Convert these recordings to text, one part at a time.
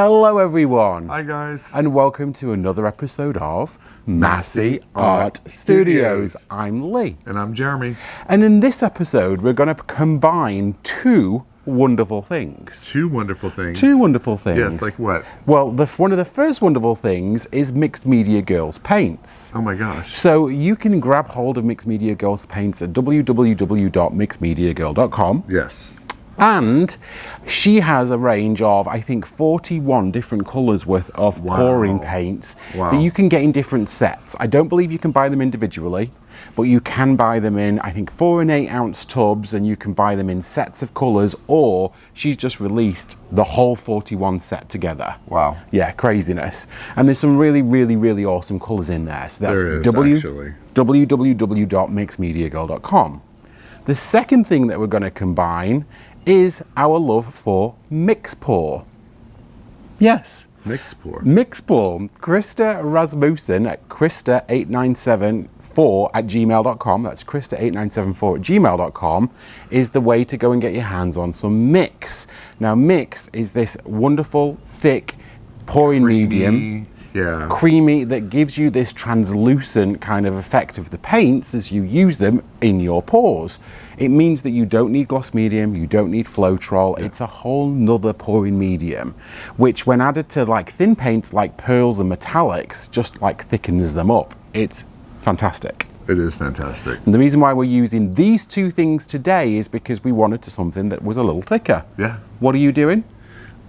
Hello everyone. Hi guys. And welcome to another episode of Masse Art Studios. I'm Lee. And I'm Jeremy. And in this episode we're going to combine two wonderful things. Two wonderful things. Two wonderful things. Yes, like what? Well, one of the first wonderful things is Mixed Media Girls paints. Oh my gosh. So you can grab hold of Mixed Media Girls paints at www.mixedmediagirl.com. Yes. And she has a range of, I think, 41 different colours worth of pouring paints that you can get in different sets. I don't believe you can buy them individually, but you can buy them in, I think, 4 and 8 ounce tubs, and you can buy them in sets of colours, or she's just released the whole 41 set together. Wow. Yeah, craziness. And there's some really, really, really awesome colours in there. So that's www.mixedmediagirl.com. The second thing that we're going to combine is our love for mix pour. Yes. Mix pour. Mix pour. Krista Rasmussen at Krista8974@gmail.com. That's Krista8974@gmail.com is the way to go and get your hands on some mix. Now, mix is this wonderful, thick, pouring medium. Yeah. Creamy, that gives you this translucent kind of effect of the paints as you use them in your pours. It means that you don't need gloss medium, you don't need Floetrol. It's a whole nother pouring medium, which when added to like thin paints like pearls and metallics, just like thickens them up. It's fantastic. It is fantastic. And the reason why we're using these two things today is because we wanted something that was a little thicker. Yeah. What are you doing?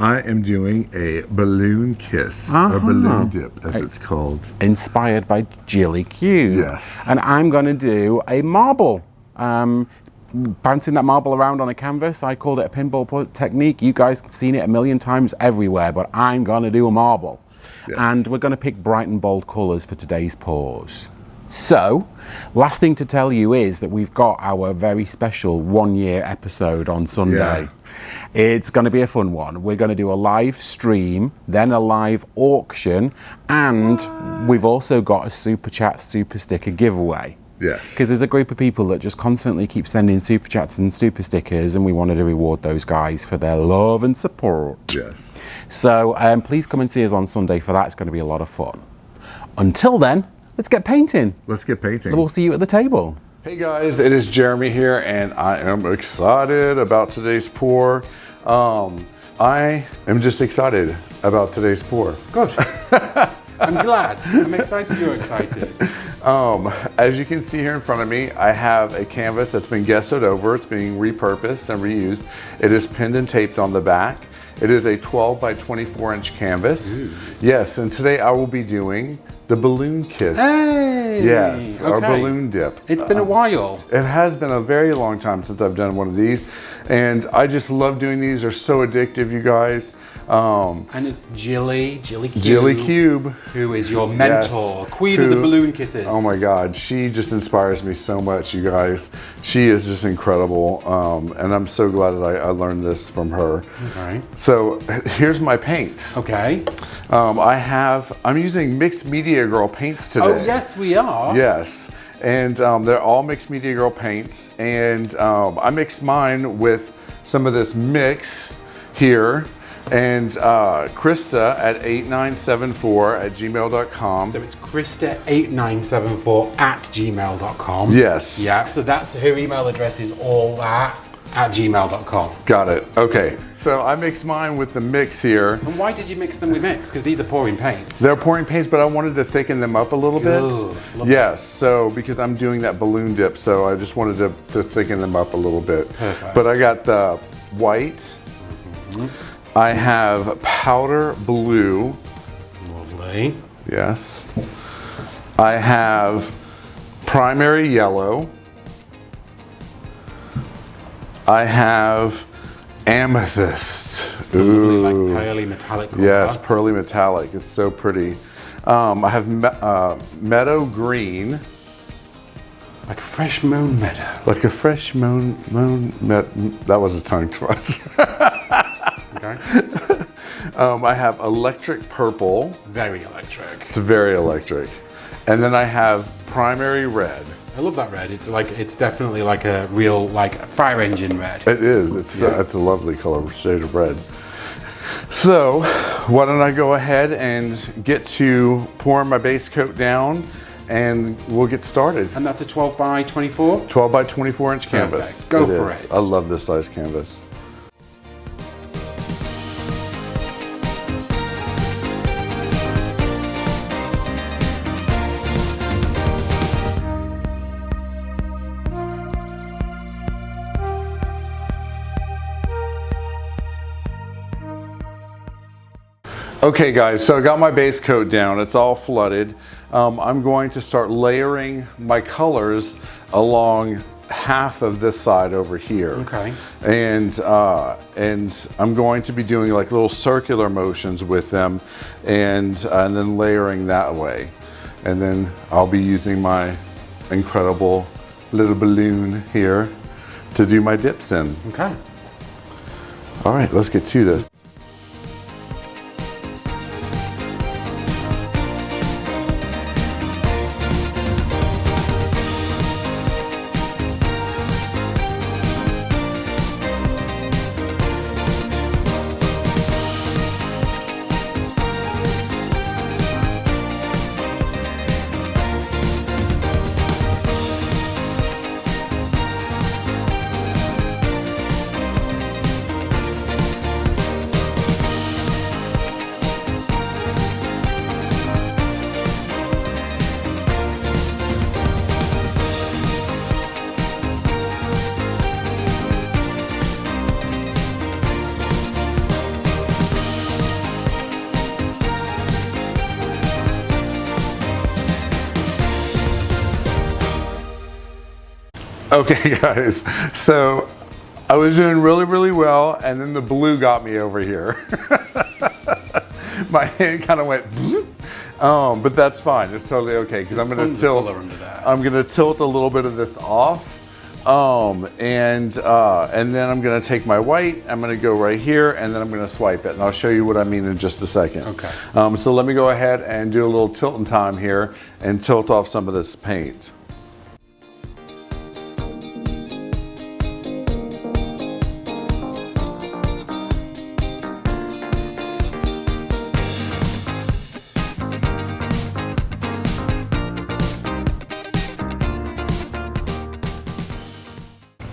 I am doing a balloon kiss, or balloon dip, as it's called. Inspired by Jilly Cube. Yes. And I'm going to do a marble. Bouncing that marble around on a canvas, I called it a pinball technique. You guys have seen it a million times everywhere, but I'm going to do a marble. Yes. And we're going to pick bright and bold colours for today's pours. So, last thing to tell you is that we've got our very special 1-year episode on Sunday. Yeah. It's going to be a fun one. We're going to do a live stream, then a live auction, and we've also got a Super Chat Super Sticker giveaway. Yes. Because there's a group of people that just constantly keep sending Super Chats and Super Stickers, and we wanted to reward those guys for their love and support. Yes. So please come and see us on Sunday for that. It's going to be a lot of fun. Until then, let's get painting. Let's get painting. We'll see you at the table. Hey guys, it is Jeremy here, and I am excited about today's pour. I am just excited about today's pour. Good. I'm glad. I'm excited you're excited. As you can see here in front of me, I have a canvas that's been gessoed over. It's being repurposed and reused. It is pinned and taped on the back. It is a 12 by 24 inch canvas. Ooh. Yes, and today I will be doing the balloon kiss. Hey! Yes, okay. Our balloon dip. It's been a while. It has been a very long time since I've done one of these, and I just love doing these. They're so addictive, you guys. And it's Jilly Cube, who is your mentor, queen of the balloon kisses. Oh my God, she just inspires me so much, you guys. She is just incredible, and I'm so glad that I learned this from her. Okay. So here's my paints. Okay. I'm using Mixed Media Girl paints today. Oh yes, we are. Yes, and they're all Mixed Media Girl paints, and I mixed mine with some of this mix here, and Krista at 8974@gmail.com. So it's Krista8974@gmail.com. Yes. Yeah, so that's her email address is all that at gmail.com. Got it. Okay. So I mixed mine with the mix here. And why did you mix them with mix? Because these are pouring paints. They're pouring paints, but I wanted to thicken them up a little bit. Yes. So because I'm doing that balloon dip, so I just wanted to thicken them up a little bit. Perfect. But I got the white. I have powder blue. Lovely. Yes. I have primary yellow. I have amethyst. Lovely, like pearly metallic color. Yes, pearly metallic. It's so pretty. I have meadow green. Like a fresh mown meadow. Like a fresh mown that was a tongue twister. Okay. I have electric purple. Very electric. It's very electric. And then I have primary red. I love that red. It's definitely like a real fire engine red. It is. It's a lovely color shade of red. So why don't I go ahead and get to pouring my base coat down, and we'll get started. And that's a 12 by 24? 12 by 24 inch canvas. Go for it. I love this size canvas. Okay guys, so I got my base coat down, it's all flooded. I'm going to start layering my colors along half of this side over here. Okay. And I'm going to be doing like little circular motions with them and then layering that way. And then I'll be using my incredible little balloon here to do my dips in. Okay. All right, let's get to this. Okay guys, so I was doing really well, and then the blue got me over here. My hand kind of went, but that's fine. It's totally okay because I'm going to tilt. I'm going to tilt a little bit of this off, and then I'm going to take my white. I'm going to go right here, and then I'm going to swipe it, and I'll show you what I mean in just a second. Okay. So let me go ahead and do a little tilting time here and tilt off some of this paint.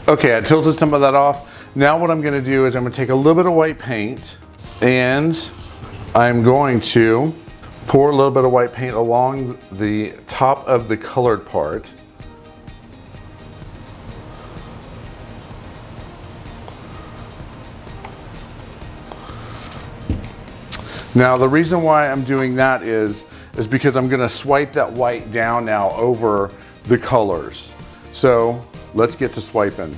Okay, I tilted some of that off. Now what I'm going to do is I'm going to take a little bit of white paint, and I'm going to pour a little bit of white paint along the top of the colored part. Now the reason why I'm doing that is because I'm going to swipe that white down now over the colors. So let's get to swiping.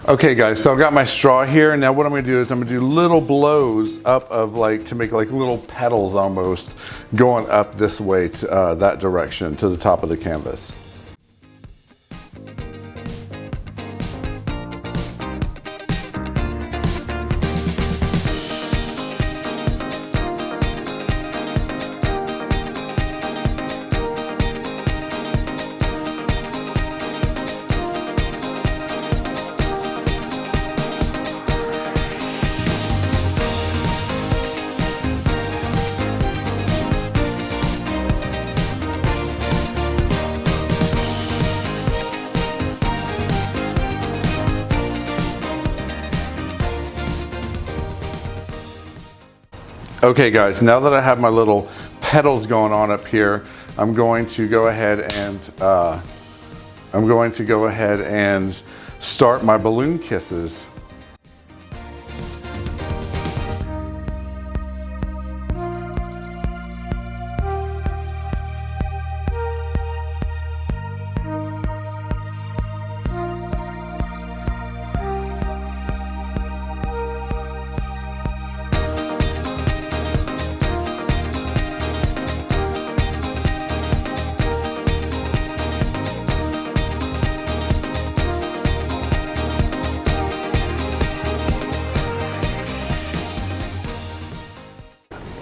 Okay guys, so I've got my straw here, and now what I'm going to do is I'm going to do little blows up of like, to make like little petals almost going up this way to that direction to the top of the canvas. Okay guys, now that I have my little petals going on up here, I'm going to go ahead and start my balloon kisses.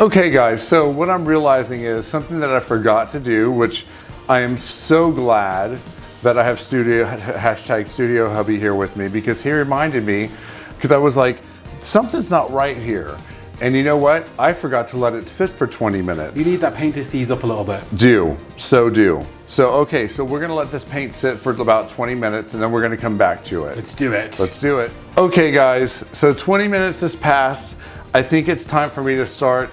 Okay guys, so what I'm realizing is something that I forgot to do, which I am so glad that I have hashtag Studio Hubby here with me, because he reminded me, because I was like, something's not right here. And you know what? I forgot to let it sit for 20 minutes. You need that paint to seize up a little bit. Do. So okay, so we're gonna let this paint sit for about 20 minutes and then we're gonna come back to it. Let's do it. Let's do it. Okay guys, so 20 minutes has passed. I think it's time for me to start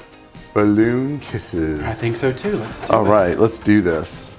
balloon kisses. I think so too, let's do it. All right, let's do this.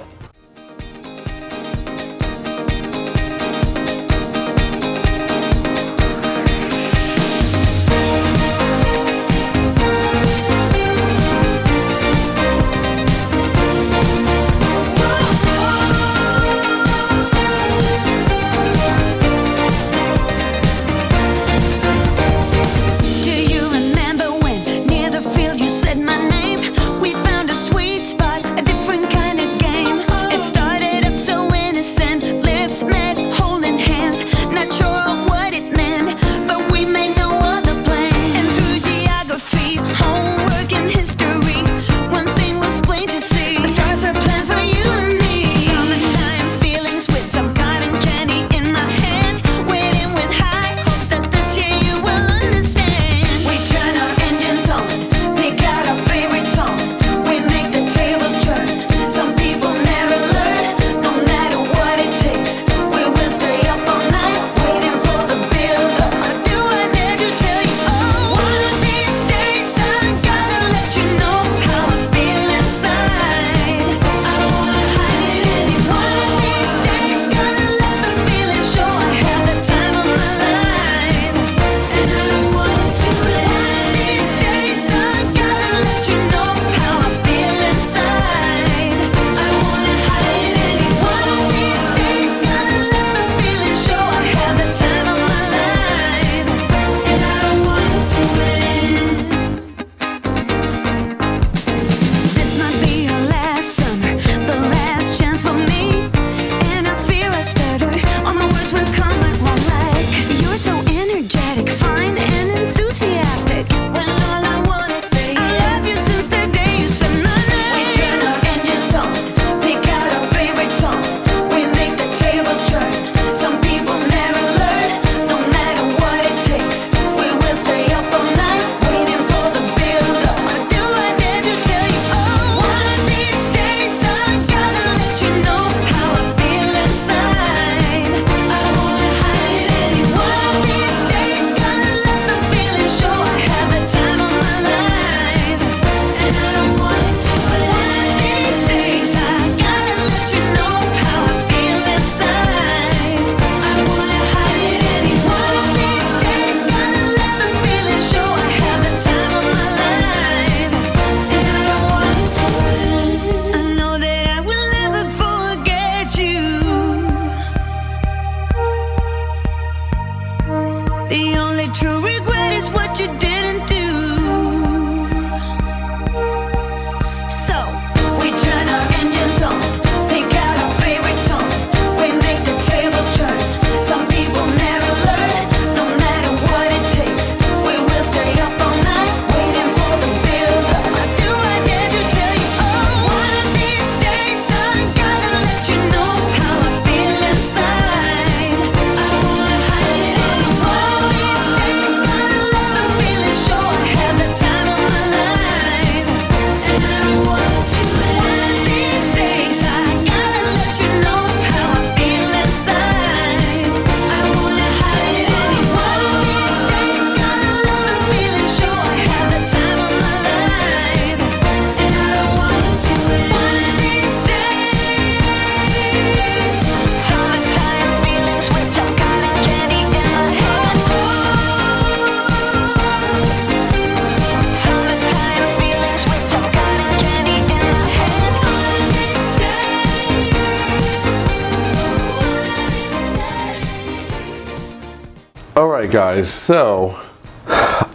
All right guys, so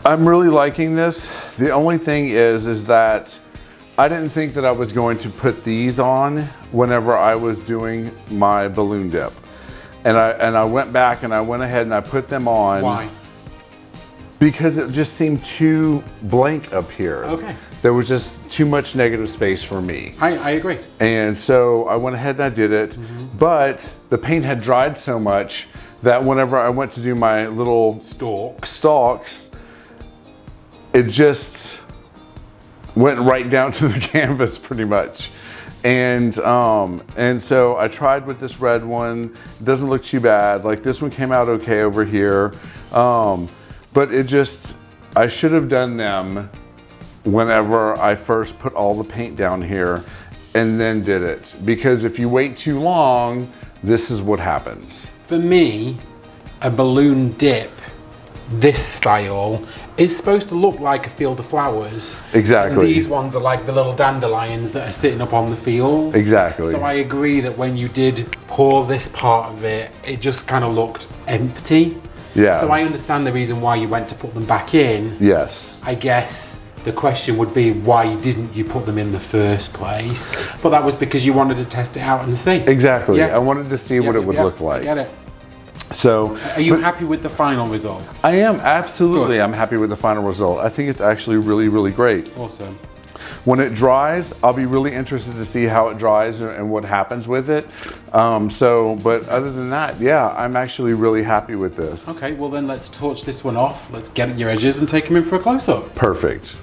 I'm really liking this. The only thing is that I didn't think that I was going to put these on whenever I was doing my balloon dip. And I went back and I went ahead and I put them on. Why? Because it just seemed too blank up here. Okay. there was just too much negative space for me. I agree. And so I went ahead and I did it, but the paint had dried so much that whenever I went to do my little stalks, it just went right down to the canvas pretty much. And so I tried with this red one. It doesn't look too bad. Like this one came out okay over here. But it just, I should have done them whenever I first put all the paint down here and then did it. Because if you wait too long, this is what happens. For me, a balloon dip, this style, is supposed to look like a field of flowers. Exactly. And these ones are like the little dandelions that are sitting up on the field. Exactly. So I agree that when you did pour this part of it, it just kind of looked empty. Yeah. So I understand the reason why you went to put them back in. Yes. I guess the question would be, why didn't you put them in the first place? But that was because you wanted to test it out and see. Exactly. Yeah. I wanted to see what it would look like. I get it. So, are you happy with the final result? I am, absolutely. Good. I'm happy with the final result. I think it's actually really, really great. Awesome. When it dries, I'll be really interested to see how it dries and what happens with it. But other than that, yeah, I'm actually really happy with this. Okay, well then let's torch this one off. Let's get at your edges and take them in for a close-up. Perfect.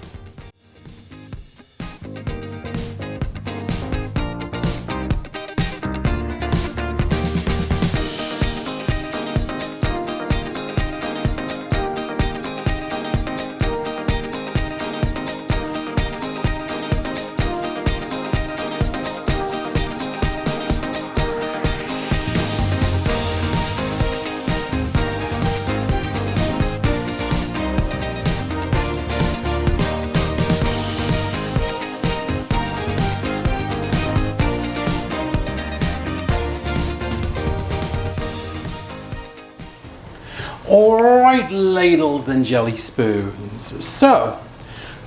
Alright, ladles and jelly spoons. So,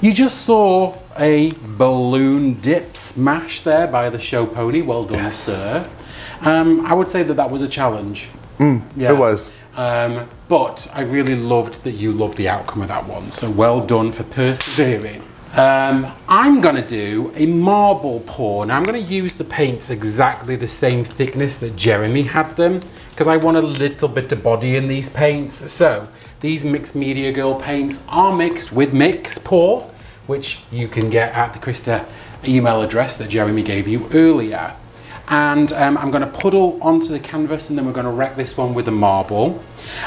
you just saw a balloon dip smash there by the show pony. Well done, Yes. sir. I would say that that was a challenge. It was. But I really loved that you loved the outcome of that one. So well done for persevering. I'm going to do a marble pour. Now I'm going to use the paints exactly the same thickness that Jeremy had them, because I want a little bit of body in these paints. So these Mixed Media Girl paints are mixed with Mix Pour, which you can get at the Krista email address that Jeremy gave you earlier. And I'm going to puddle onto the canvas, and then we're going to wreck this one with a marble.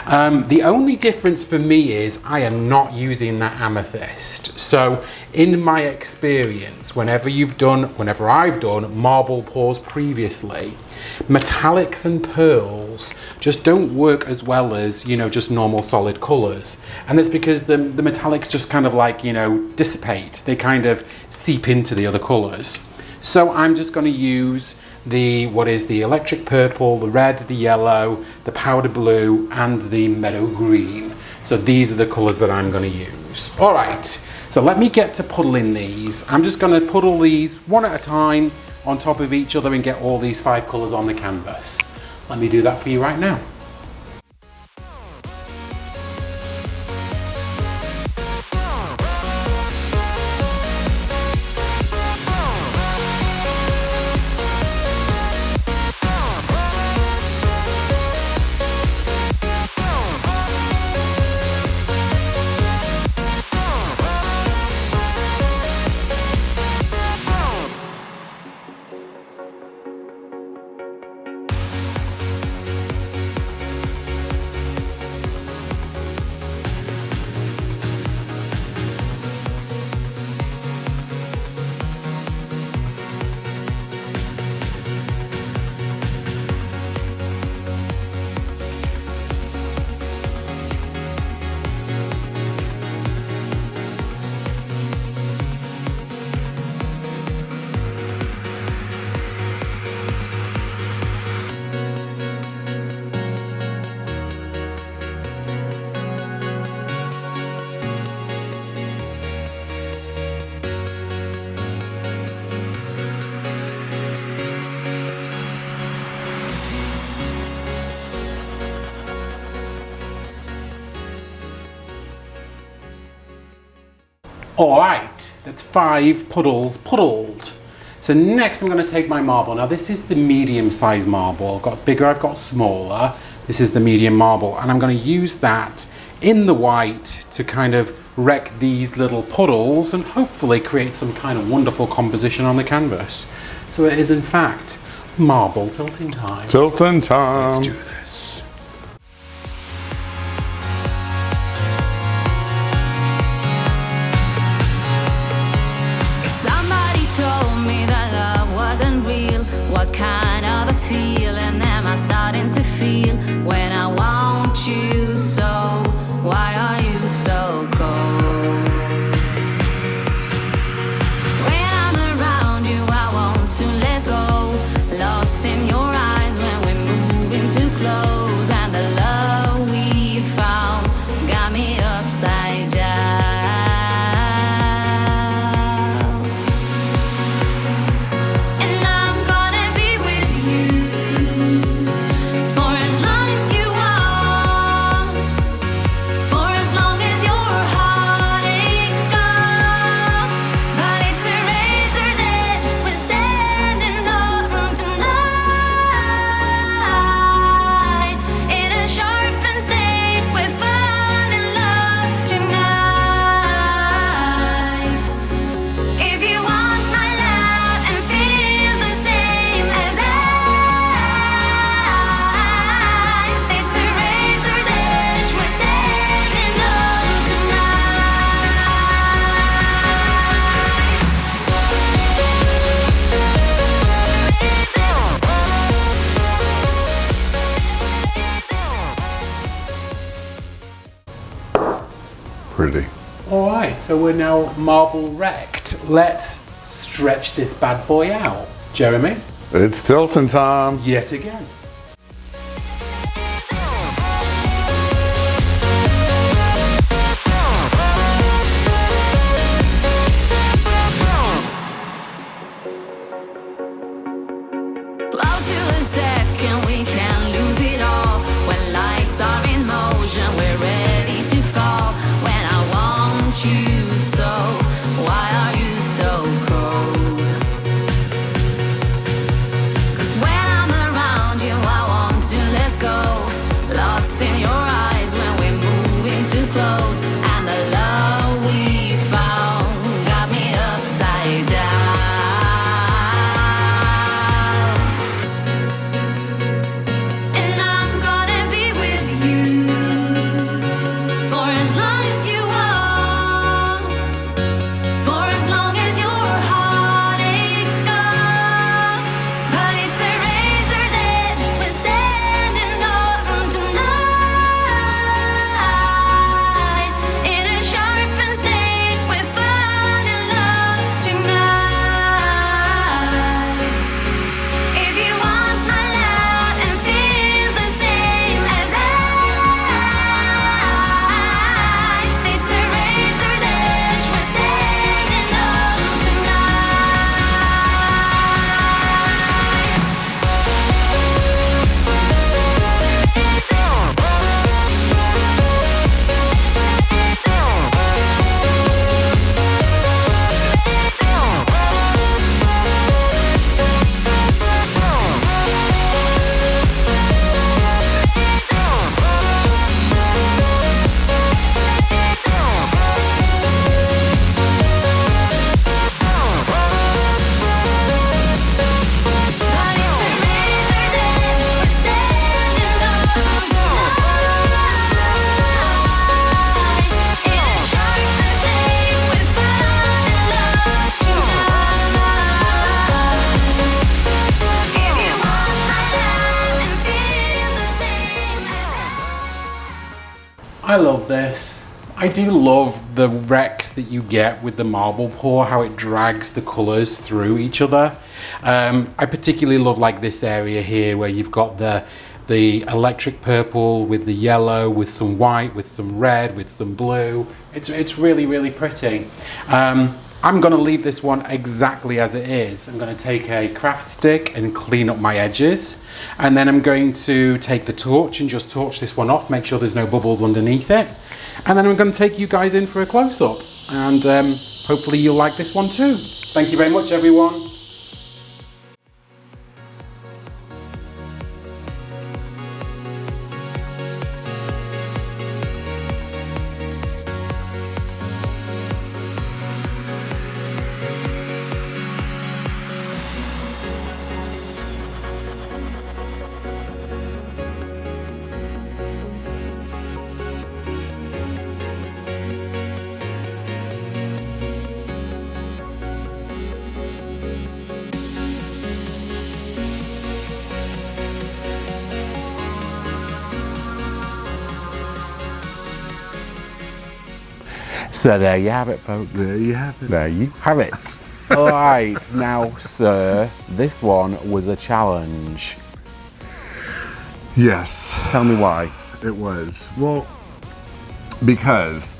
The only difference for me is I am not using that amethyst. So in my experience, whenever I've done marble pours previously, metallics and pearls just don't work as well as, you know, just normal solid colors. And that's because the metallics just kind of like, you know, dissipate. They kind of seep into the other colors. So I'm just going to use the electric purple, the red, the yellow, the powder blue, and the meadow green. So these are the colors that I'm going to use. All right, so let me get to puddling these. I'm just going to puddle these one at a time on top of each other and get all these 5 colors on the canvas. Let me do that for you right now. All right, that's 5 puddles puddled. So next I'm going to take my marble. Now this is the medium size marble. I've got bigger, I've got smaller. This is the medium marble, and I'm going to use that in the white to kind of wreck these little puddles and hopefully create some kind of wonderful composition on the canvas. So it is in fact marble tilting time. Tilting time. Let's do this. Somebody told me that love wasn't real. What kind of a feeling am I starting to feel when I want you so? Why are you so cold? When I'm around you, I want to let go. Lost in your eyes when we're moving too close, and the love we found got me upside down. Pretty. All right, so we're now marble wrecked. Let's stretch this bad boy out. Jeremy? It's tilting time. Yet again. Close to a second, we can lose it all. When lights are in motion, we're ready to fall. When I want you so, why are you so cold? 'Cause when I'm around you, I want to let go. Lost in your eyes when we're moving too close, and the love we found got me upside down. I love this. I do love the wrecks that you get with the marble pour, how it drags the colours through each other. I particularly love like this area here where you've got the electric purple with the yellow, with some white, with some red, with some blue. It's really, really pretty. I'm going to leave this one exactly as it is. I'm going to take a craft stick and clean up my edges, and then I'm going to take the torch and just torch this one off, make sure there's no bubbles underneath it, and then I'm going to take you guys in for a close-up. and hopefully you'll like this one too. Thank you very much, everyone. So there you have it, folks. There you have it. There you have it. All right, now, sir, this one was a challenge. Yes. Tell me why. It was. Well, because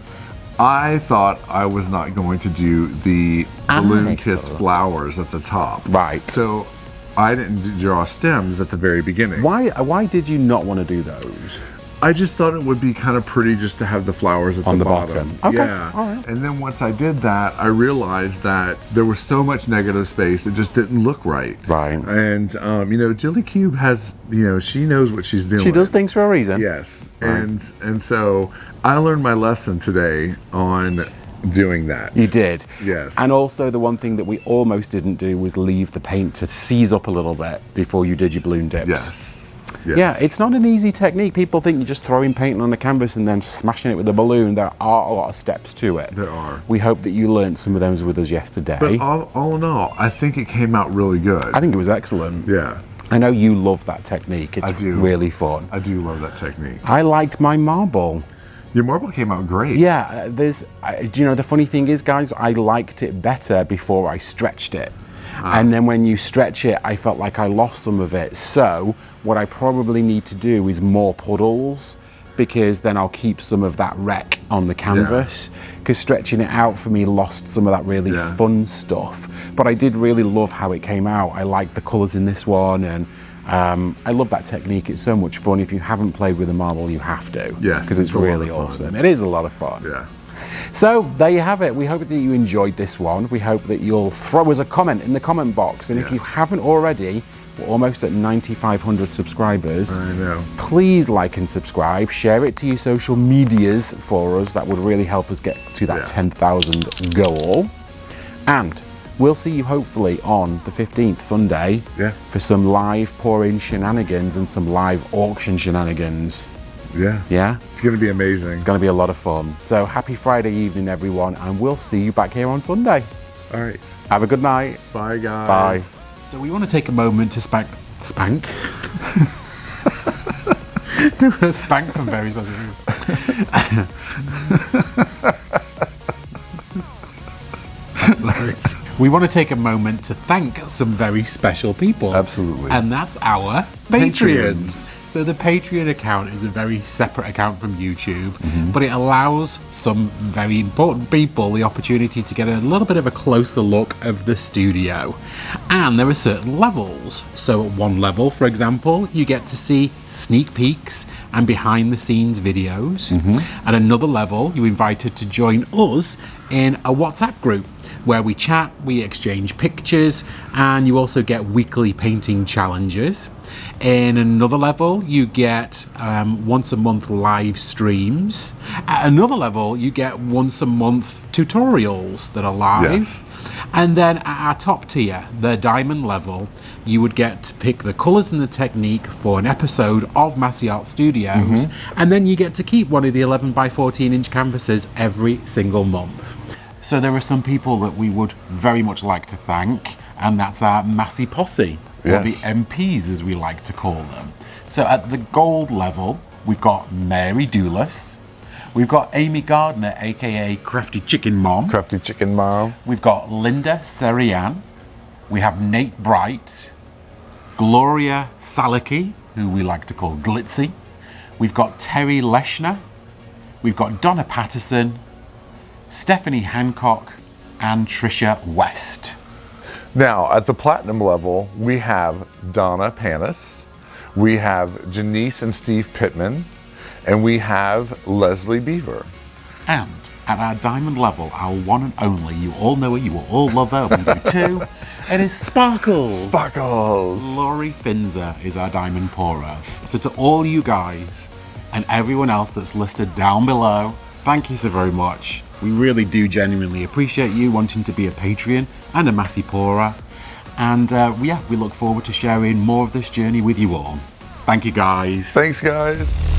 I thought I was not going to do the balloon kiss flowers at the top. Right. So I didn't draw stems at the very beginning. Why did you not want to do those? I just thought it would be kind of pretty just to have the flowers at the bottom. Okay. Yeah. All right. And then once I did that, I realized that there was so much negative space, it just didn't look right. Right. And, you know, Jilly Cube has, you know, she knows what she's doing. She does things for a reason. Yes. Right. And so I learned my lesson today on doing that. You did. Yes. And also the one thing that we almost didn't do was leave the paint to seize up a little bit before you did your balloon dips. Yes. Yes. Yeah, it's not an easy technique. People think you're just throwing paint on the canvas and then smashing it with a balloon. There are a lot of steps to it. There are. We hope that you learned some of those with us yesterday. But all in all, I think it came out really good. I think it was excellent. Yeah. I know you love that technique. It's I do. really fun. I do love that technique. I liked my marble. Your marble came out great. Yeah, do you know, the funny thing is, guys, I liked it better before I stretched it. And then when you stretch it, I felt like I lost some of it. So what I probably need to do is more puddles, because then I'll keep some of that wreck on the canvas. Because stretching it out for me lost some of that really fun stuff. But I did really love how it came out. I liked the colours in this one, and I love that technique. It's so much fun. If you haven't played with a marble, you have to. Yes, because it's really awesome. It is a lot of fun. Yeah. So there you have it. We hope that you enjoyed this one. We hope that you'll throw us a comment in the comment box. And if you haven't already, we're almost at 9,500 subscribers. I know. Please like and subscribe. Share it to your social medias for us. That would really help us get to that 10,000 goal. And we'll see you hopefully on the 15th, Sunday, for some live pour-in shenanigans and some live auction shenanigans. Yeah. Yeah? It's going to be amazing. It's going to be a lot of fun. So happy Friday evening, everyone, and we'll see you back here on Sunday. All right. Have a good night. Bye, guys. Bye. So we want to take a moment to spank. Spank some very special people. We want to take a moment to thank some very special people. Absolutely. And that's our Patreons. So the Patreon account is a very separate account from YouTube, but it allows some very important people the opportunity to get a little bit of a closer look of the studio. And there are certain levels. So at one level, for example, you get to see sneak peeks and behind the scenes videos. At another level, you're invited to join us in a WhatsApp group where we chat, we exchange pictures, and you also get weekly painting challenges. In another level, you get once a month live streams. At another level, you get once a month tutorials that are live. Yes. And then at our top tier, the diamond level, you would get to pick the colours and the technique for an episode of Masse Art Studios, and then you get to keep one of the 11 by 14 inch canvases every single month. So there are some people that we would very much like to thank, and that's our Masse Posse, or the MPs as we like to call them. So at the gold level, we've got Mary Doulis, we've got Amy Gardner, aka Crafty Chicken Mom. Crafty Chicken Mom. We've got Linda Serian, we have Nate Bright, Gloria Salaki, who we like to call Glitzy, we've got Terry Leshner, we've got Donna Patterson, Stephanie Hancock, and Trisha West. Now, at the platinum level, we have Donna Panis, we have Janice and Steve Pittman, and we have Leslie Beaver. And At our diamond level, our one and only, you all know her, you will all love her, we do too. It is Sparkles. Sparkles. Laurie Finzer is our diamond pourer. So to all you guys and everyone else that's listed down below, thank you so very much. We really do genuinely appreciate you wanting to be a Patreon and a Masse pourer. And yeah, we look forward to sharing more of this journey with you all. Thank you guys. Thanks guys.